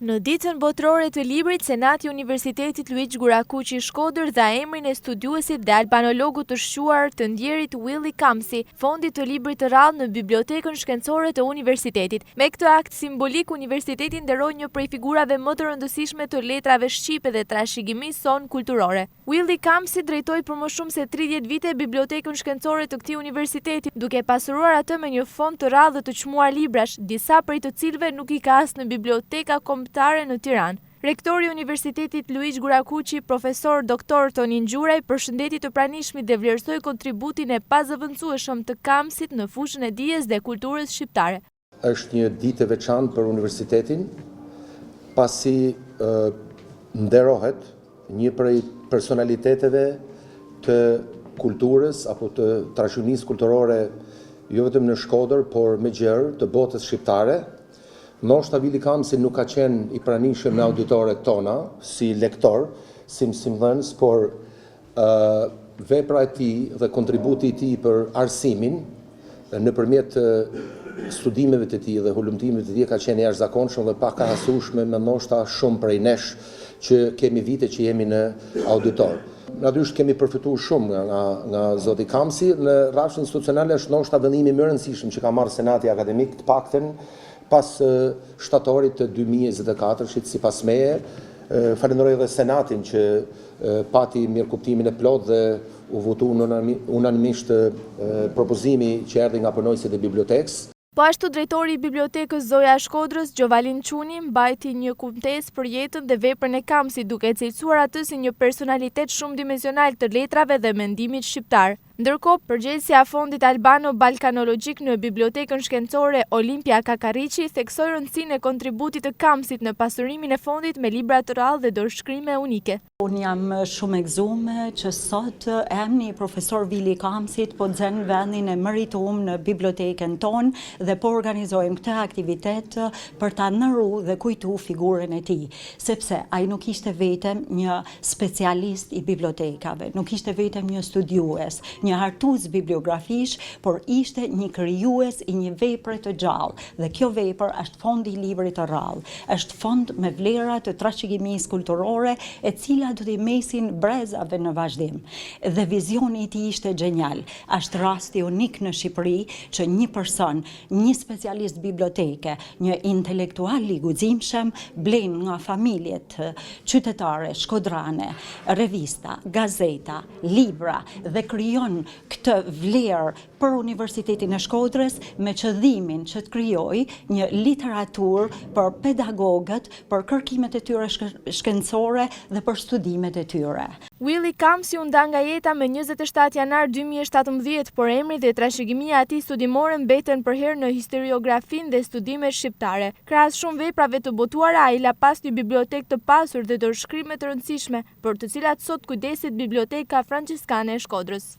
Në ditën botërore të librit, Senati i Universitetit Luigjë Gurakuqi Shkodër dha emrin e studiuesit dhe albanologut të shquar të ndjerit Willy Kamsi, fondit të librit të rrallë në Bibliotekën Shkencore të Universitetit. Me këtë akt simbolik, Universiteti nderoi një prej figurave më të rëndësishme të letrave shqipe dhe trashëgimisë son kulturore. Willy Kamsi drejtoi për më shumë se 30 vite Bibliotekën Shkencore të këtij universiteti, duke pasuruar atë me një fond të rrallë të çmuar librash, disa prej të cilëve nuk i ka as në biblioteka në Tiranë. Rektori i Universitetit Luigjë Gurakuqi, profesor Dr. Tonin Gjuraj, përshëndeti të pranishmit dhe vlerësoi kontributin e pazëvendësueshëm të Kamsit në fushën e dijes dhe kulturës shqiptare. Është një ditë e veçantë për universitetin, pasi nderohet një prej personaliteteve të kulturës apo të trashëgimisë kulturore jo vetëm në Shkodër, por me gjerë të botës shqiptare. Ndoshta Willy Kamsi nuk ka qenë i pranishëm në auditoret tona, si lektor, si mësimdhënës, por vepra e tij dhe kontributi i tij për arsimin nëpërmjet studimeve të tij dhe hulumtimeve të tij ka qenë jashtëzakonshëm dhe pakahasueshme me ndoshta shumë prej nesh që kemi vite që jemi në auditor. Natyrisht kemi përfituar shumë nga zoti Kamsi. Në rrafshin institucionale është ndoshta vendimi më i rëndësishëm që ka marrë Senati akademik, të paktën pas shtatorit të 2024-shit sipas meje. Falenderoj edhe Senatin që pati mirëkuptimin e plot dhe u votu unanimisht propozimi që erdhi nga punonjësit e bibliotekës. Po ashtu drejtori i bibliotekës Zoja Shkodrës, Gjovalin Çuni, mbajti një kujtesë për jetën dhe veprën e Kamsit, duke cilësuar atë si një personalitet shumë dimensional të letrave dhe mendimit shqiptar. Ndërkohë, përgjegjësia e Fondit Albano-Balkanologjik në Bibliotekën Shkencore Olimpia Kakariqi theksoi rëndësinë e kontributit të Kamsit në pasurimin e fondit me libra të rrallë dhe dorëshkrime unike. Unë jam shumë e gëzuar që sot emri i profesor Willy Kamsit po nxjerr vendin e meritum në bibliotekën tonë dhe po organizojmë këtë aktivitet për ta ndëruar dhe kujtuar figurën e tij, sepse ai nuk ishte vetëm një specialist i bibliotekave, nuk ishte vetëm një studiues, një hartues bibliografish, por ishte një krijues i një vepre të gjallë. Dhe kjo vepër është fondi i librit të rrallë. Është fond me vlera të trashëgimisë kulturore, e cila do t'i mesin brezave në vazhdim. Dhe vizioni i tij ishte genial. Është rasti unik në Shqipëri që një person, një specialist biblioteke, një intelektual i guximshëm blen nga familjet qytetare shkodrane, revista, gazeta, libra dhe krijon këtë vlerë për Universitetin e Shkodrës me qëllimin që të krijojë një literaturë për pedagogët, për kërkimet e tyre shkencore dhe për studimet e tyre. Willy Kamsi u nda nga jeta me 27 janar 2017, por emri dhe trashëgimia e tij studimore mbeten për herë në historiografinë dhe studimet shqiptare. Krahas shumë veprave të botuara, ai la pas një bibliotekë të pasur dhe dorëshkrime të rëndësishme, për të cilat sot kujdeset Biblioteka Franciskane e Shkodrës.